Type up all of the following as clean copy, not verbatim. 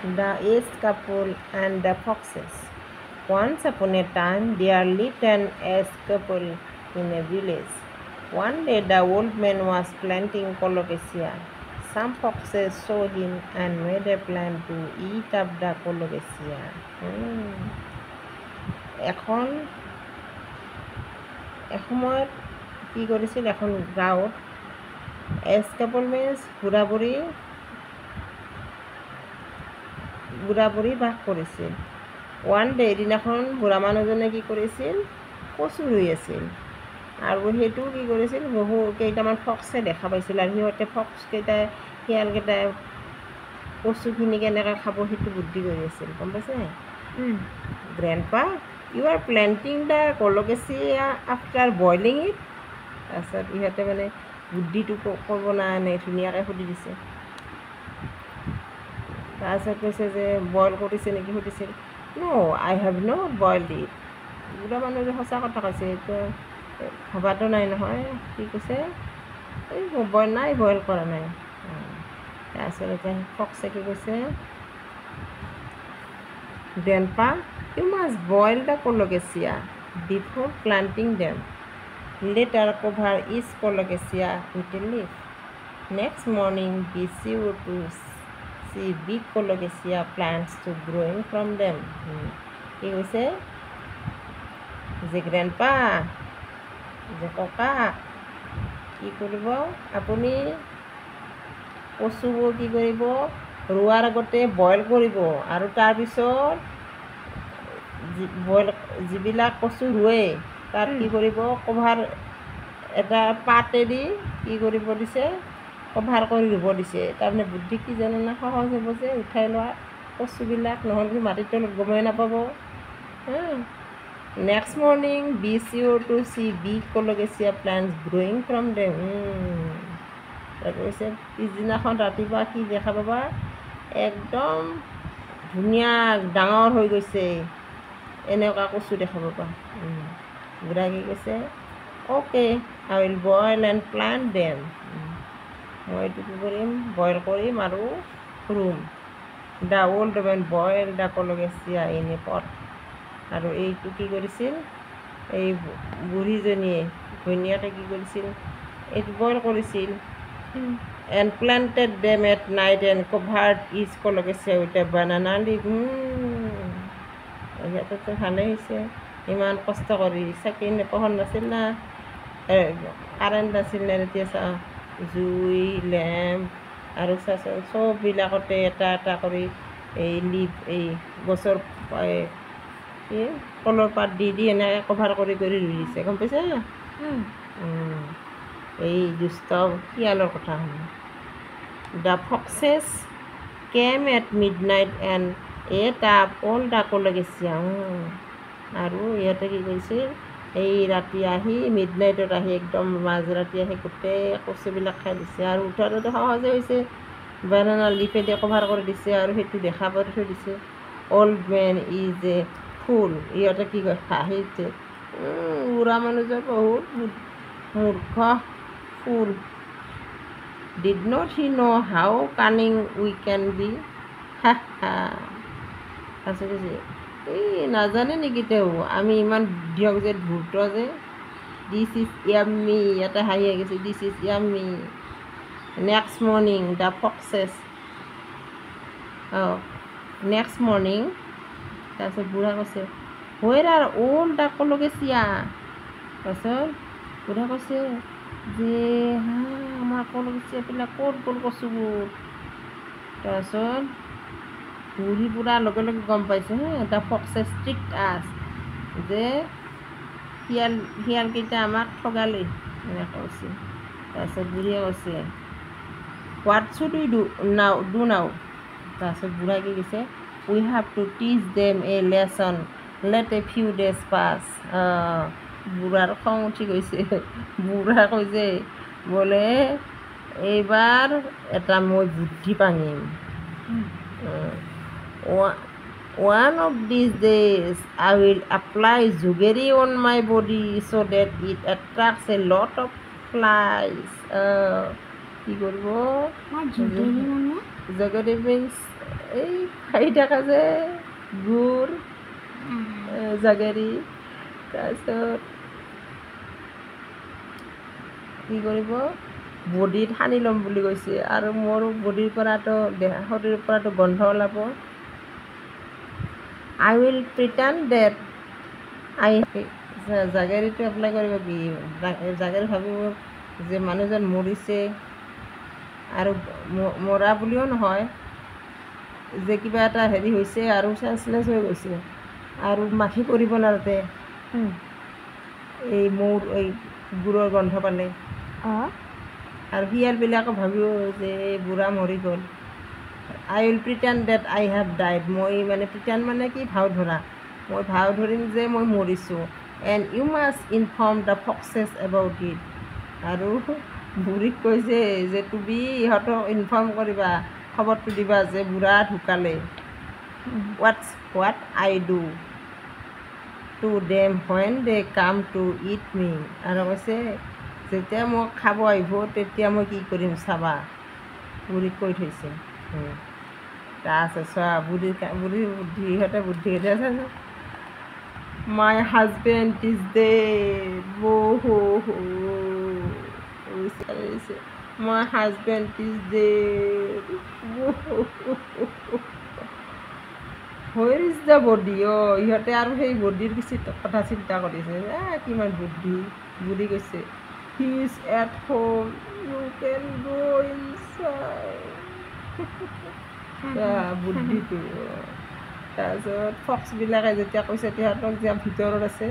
The Ace Couple and the Foxes. Once upon a time, there lived an ace couple in a village. One day, the old man was planting colocasia. Some foxes saw him and made a plan to eat up the colocasia. এসময়ত কি কৰিছিল, এখন গাঁৱত as couple means বুঢ়া বুঢ়ী বাস কৰিছিল। One day এদিনাখন বুঢ়া মানুহজনে কি কৰিছিল, কচু ৰুই আছিল। আৰু সেইটো কি কৰিছিল, বহু কেইটামান ফক্সে দেখা পাইছিল আৰু সিহঁতে ফক্সকেইটাই শিয়ালকেইটাই কচুখিনি কেনেকৈ খাব সেইটো বুদ্ধি কৰি আছিল। গম পাইছে? Grandpa, you are planting the colocasia after boiling it. তাৰপিছত ইহঁতে মানে বুদ্ধিটো ক'ব নাই ধুনীয়াকৈ সুধি দিছে। তাৰপিছত কৈছে যে বইল কৰিছে নেকি সুধিছিল। ন' আই হেভ নট বইল্ড ইট। বুঢ়া মানুহে সঁচা কথা কৈছে, এইটো ভবাটো নাই নহয়। কি কৈছে, এই বইল কৰা নাই। তাৰপিছত এতিয়া ফক্সে কি কৈছে, grandpa, you must boil the colocasia before planting them. Later cover each colocasia with a leaf. Next morning be sure to see big colocasia plants to growing from them. কি কৈছে যে গ্ৰেণ্ডপা, যে ককা, কি কৰিব, আপুনি কচুবোৰ কি কৰিব, ৰোৱাৰ আগতে বইল কৰিব আৰু তাৰপিছত যিবিলাক কচু ৰুৱে তাত কি কৰিব, কভাৰ এটা পাতেদি কি কৰিব দিছে, কভাৰ কৰি ৰুব দিছে। তাৰমানে বুদ্ধি কি জানে, সহজ হ'ব যে উঠাই লোৱা কচুবিলাক, নহ'লে মাটিৰ তলত গমেই নাপাব। Next morning be sure to see big colocasia plants growing from them. তাৰপিছত পিছদিনাখন ৰাতিপুৱা কি দেখা পাবা, একদম ধুনীয়া ডাঙৰ হৈ গৈছে এনেকুৱা কচু দেখা পাবা। বুঢ়াই কি কৈছে, okay I will boil and plant them. মই এইটো কি কৰিম, বইল কৰিম আৰু ৰুম। The old man boil the colocasia in a pot. আৰু এইটো কি কৰিছিল, এই বুঢ়ীজনীয়ে ঘৈণীয়েকে কি কৰিছিল, এইটো বইল কৰিছিল। And planted them at night and covered each colocasia with a banana leaf. সিহঁততো ভালেই হৈছে, ইমান কষ্ট কৰি। চাকি পোহৰ নাছিল না, কাৰেণ্ট নাছিল না, এতিয়া চা জুই, লেম্প আৰু চাচোন চববিলাকতে এটা এটা কৰি এই লিভ, এই গছৰ কলৰ পাত দি এনেকৈ কভাৰ কৰি ৰুই দিছে। গম পাইছে? এই দুষ্ট শিয়ালৰ কথা শুনি। The foxes came at midnight and ate up all the colocasia. আৰু ইহঁতে কি কৰিছিল, এই ৰাতি আহি মিড নাইটত আহি একদম মাজৰাতি আহি গোটেই কচুবিলাক খাই দিছে। আৰু উঠাটোতো সহজে হৈছে, বানানা লিফেদি কভাৰ কৰি দিছে আৰু সেইটো দেখা পাই থৈ দিছে। Old man is a fool. ইহঁতে কি কয়, হাঁহিছে। বুঢ়া মানুহজন বহুত মূৰ্খ, fool. Did not he know' how cunning we can be. তাৰপিছত এই নাজানে নেকি তেওঁ আমি ইমান বুদ্ধিয়ক যে, ধূৰ্ত যে। দিছ ইজ য়াম্মি, ইয়াতে হাঁহি গৈছে, this is yummy. Next morning the foxes, next morning, তাৰপিছত বুঢ়া কৈছে, where are all the colocasia. তাৰপিছত বুঢ়া কৈছে যে আমাৰ কলকেচিয়াবিলাক ক'ত গ'ল কচুবোৰ। তাৰপিছত বুঢ়ী বুঢ়াৰ লগে লগে গম পাইছে, দ্য ফক্সেছ ট্ৰিকড আছ, যে শিয়ালকেইটা আমাক ঠগালে এনেকৈ কৈছে। তাৰপিছত বুঢ়ীয়ে কৈছে, what should we do now. তাৰপিছত বুঢ়াই কি কৈছে, we have to teach them a lesson, let a few days pass. বুঢ়াৰ খং উঠি গৈছে। বুঢ়া কৈছে বোলে, এইবাৰ এটা মই বুদ্ধি পাঙিম। One of these days I will apply jaggery on my body so' that it attracts a lot of flies. কি কৰিব, জুগেৰি মিনছ এই খাই থকা যে গুড় জাগেৰি তাৰপিছত কি কৰিব বডিত সানি ল'ম বুলি কৈছে আৰু মোৰ বডিৰ পৰাতো শৰীৰৰ পৰাতো গন্ধ ওলাব I will pretend that I জাগেৰিটো এপ্লাই কৰিব কি জাগেৰি ভাবিব যে মানুহজন মৰিছে আৰু মৰা বুলিও নহয় যে কিবা এটা হেৰি হৈছে আৰু চেঞ্চলেছ হৈ গৈছে আৰু মাখি পৰিব না তাতে এই মোৰ এই গুড়ৰ গন্ধ পালে আৰু শিয়ালবিলাকো ভাবিব যে এই বুঢ়া মৰি গ'ল I will pretend that I have died মই মানে প্ৰিটেণ্ড মানে কি ভাও ধৰা মই ভাও ধৰিম যে মই মৰিছোঁ and you must inform the foxes about it আৰু বুঢ়ীক কৈছে যে তুমি ইহঁতক ইনফৰ্ম কৰিবা খবৰটো দিবা যে বুঢ়া ঢুকালে what I do to them when they come to it মি আৰু কৈছে যেতিয়া মোক খাব আহিব তেতিয়া মই কি কৰিম চাবা বুঢ়ীক কৈ থৈছে তাৰপিছত চোৱা বুঢ়ীৰ বুদ্ধি ইহঁতে বুদ্ধি আছে my husband is dead my husband is dead where is the body ইহঁতে আৰু সেই বডিৰ কথা চিন্তা কৰিছে কিমান বুদ্ধি কৈছে he is at home you can go inside বুদ্ধিটো তাৰপিছত ফক্সবিলাকে যেতিয়া কৈছে সিহঁতক যে ভিতৰত আছে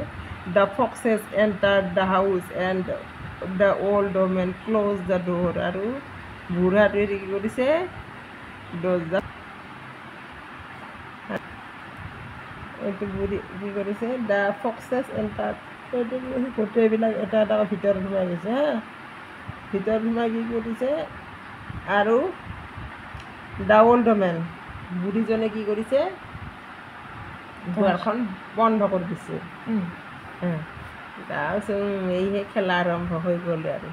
the foxes enter the house and the old man close the door আৰু বুঢ়াটোৱে কি কৰিছে দৰ্জা এইটো বুঢ়ী কি কৰিছে দ্য ফক্সেছ এণ্টাৰ এইটো গোটেইবিলাক এটা এটা ভিতৰত সোমাই গৈছে ভিতৰত সোমাই কি কৰিছে আৰু দ্য অল্ড মেন বুঢ়ীজনে কি কৰিছে দুৱাৰখন বন্ধ কৰি দিছে তাৰপিছত এইহে খেলা আৰম্ভ হৈ গ'ল আৰু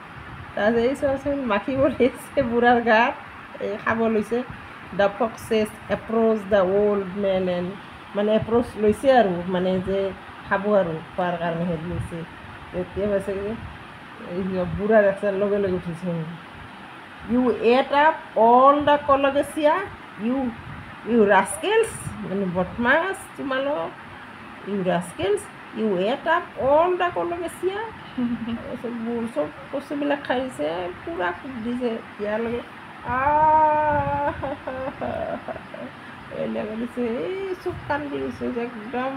তাৰপিছত এই চোৱাচোন মাখি পৰিছে বুঢ়াৰ গাত এই খাব লৈছে the foxes approach the old man and মানে এপ্ৰ'চ লৈছে আৰু মানে যে খাব আৰু খোৱাৰ কাৰণে হেৰি লৈছে তেতিয়া পাইছে বুঢ়াৰ একচাৰ লগে লগে উঠিছে you ate up all the colocasia you rascals মানে বদমাছ তোমালোক you rascals you ate up all the colocasia চব বস্তুবিলাক খাইছে পূৰা খুব দিছে ইয়ালৈকে এনেকৈ দিছে এই চব কান্দি দিছে যে একদম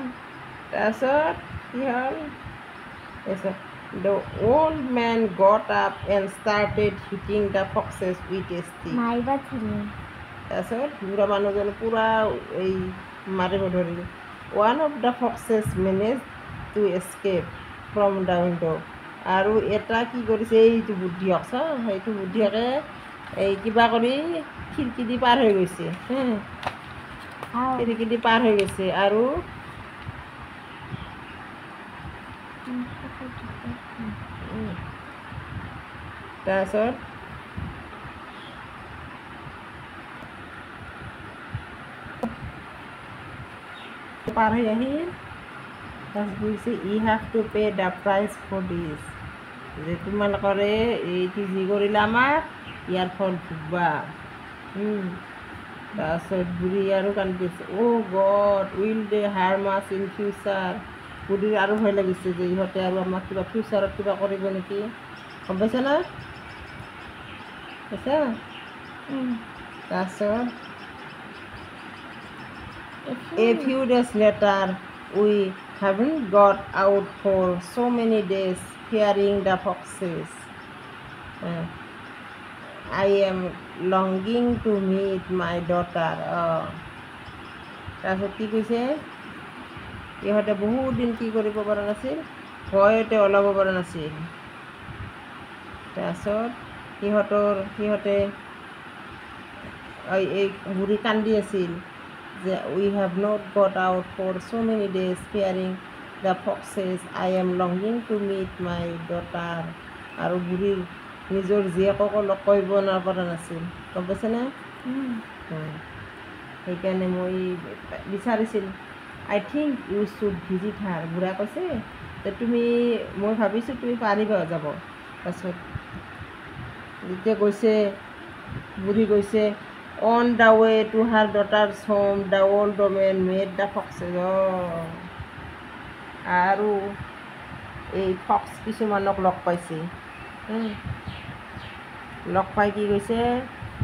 তাৰপিছত কি হ'ল তাৰপিছত the old man got up and started hitting the foxes with a stick তাৰপিছত বুঢ়া মানুহজনে পূৰা এই মাৰিব ধৰিলে one of the foxes managed to escape from the window আৰু এটা কি কৰিছে এইটো বুদ্ধিয়ক সেইটো বুদ্ধিয়কে এই কিবা কৰি খিৰিকী দি পাৰ হৈ গৈছে খিৰিকী দি পাৰ হৈ গৈছে আৰু তাৰপিছত পাৰ হৈ আহিল তাৰপিছত বুজিছে ই have to pay the price for this যে তোমালোকৰে এইটো যি কৰিলে আমাক ইয়াৰ ফল ভুগবা তাৰপিছত বুঢ়ী আৰু কান্দিছে গড উইল দে হাৰ্ম আছ ইন ফিউচাৰ বুঢ়ীৰ আৰু ভয় লাগিছে যে ইহঁতে আৰু আমাক কিবা ফিউচাৰত কিবা কৰিব নেকি গম পাইছে না পাইছা তাৰপিছত a few days later we haven't got out for so many days fearing the foxes I am longing to meet my daughter তাৰপিছত কি কৈছে ইহঁতে বহুত দিন কি কৰিব পৰা নাছিল ভয়তে ওলাব পৰা নাছিল তাৰপিছত সিহঁতে এই বুঢ়ী কান্দি আছিল যে we have not got out for so' many days fearing the foxes I am longing to meet my daughter আৰু বুঢ়ীৰ নিজৰ জীয়েককো লগ কৰিব পৰা নাছিল গম পাইছেনে সেইকাৰণে মই বিচাৰিছিল আই থিংক ইউ শ্বুড ভিজিট হাৰ। বুঢ়া কৈছে যে তুমি মই ভাবিছোঁ তুমি পাৰিবা যাব। তাৰপিছত যেতিয়া গৈছে বুঢ়ী গৈছে on the way to her daughter's home the old woman made the foxes. আৰু এই ফক্স কিছুমানক লগ পাইছে। লগ পাই কি কৈছে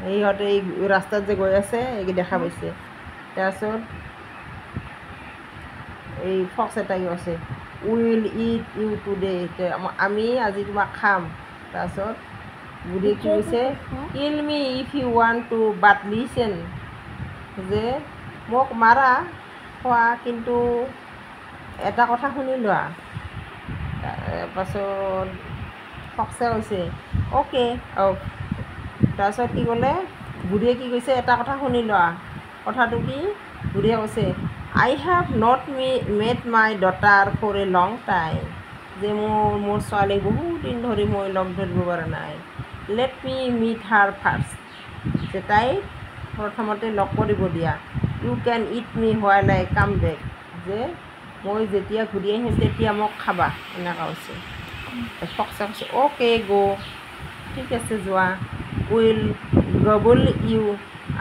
সিহঁতে এই ৰাস্তাত যে গৈ আছে এই দেখা পাইছে। তাৰপিছত এই ফক্স এটাই আছে উইল ইট ইউ টুডে, আমি আজি তোমাক খাম। তাৰপিছত বুঢ়ীয়ে কি কৈছে kill me if you want to but listen, যে মোক মাৰা খোৱা কিন্তু এটা কথা শুনি লোৱা। তাৰপাছত ফক্সে কৈছে অ'কে। তাৰপিছত কি ক'লে বুঢ়ীয়ে কি কৈছে এটা কথা শুনি লোৱা। কথাটো কি? বুঢ়ীয়ে কৈছে I have not met my daughter for a long time, যে মোৰ ছোৱালীক বহুত দিন ধৰি মই লগ ধৰিব পৰা নাই। Let me meet her first, যে তাইক প্ৰথমতে লগ কৰিব দিয়া। You can eat me while I come back, যে মই যেতিয়া ঘূৰি আহিম তেতিয়া মোক খাবা, এনেকুৱা হৈছে। ফক্সে কৈছে অ'কে গ', ঠিক আছে যোৱা। Will gobble you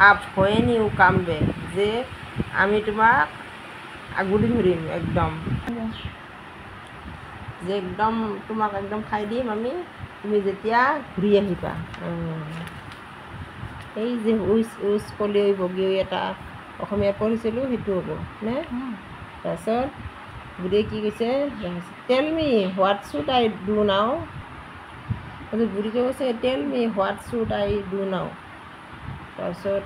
up when you come back, যে আমি তোমাক আগুৰি ধৰিম একদম, যে একদম তোমাক একদম খাই দিম আমি তুমি যেতিয়া ঘূৰি আহিবা। এই যে উইচ উইচ কলিয়ৈ বগীয়ৈ এটা অসমীয়া পঢ়িছিলোঁ সেইটো হ'ব নে? তাৰপিছত বুঢ়ীয়ে কি কৈছে tell me what should I do now. তাৰপিছত বুঢ়ীকে কৈছে tell me what should I do now. তাৰপিছত